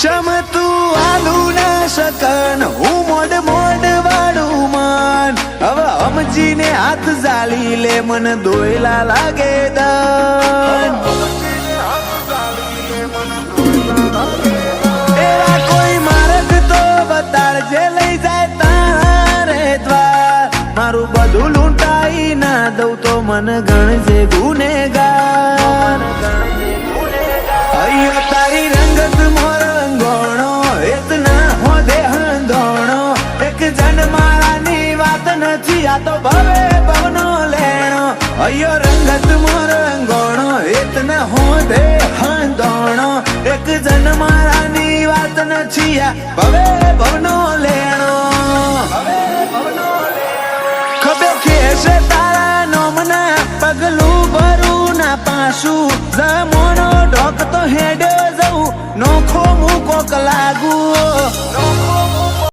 ચમતું આલુ ના શકન હું mode mode વાળું મન હવે સમજીને હાથ ઝાલી લે મન દોયલા લાગે દન એવા કોઈ માર્ગ તો બતાડજે લઈ જાય તારે દ્વાર મારું બધું લૂંટાઈ ના દઉં તો મન ગણજે ગુનેગાર અయ్యో તારી રંગત મોર રંગોણો એતના હોદે હંધોણો એક જન મારાની વાત નથી આ તો ભવે ભવનો લેણો અయ్యో રંગત મોર રંગોણો એતના હોદે હંધોણો એક જન મારાની વાત નથી આ ભવે ભવનો લેણો ખબે ખેશે તારા નોમના પગલું ભરું ના પાછું જમોનો ઢોક તો હેડે જવું નોખો મૂકો લાગુ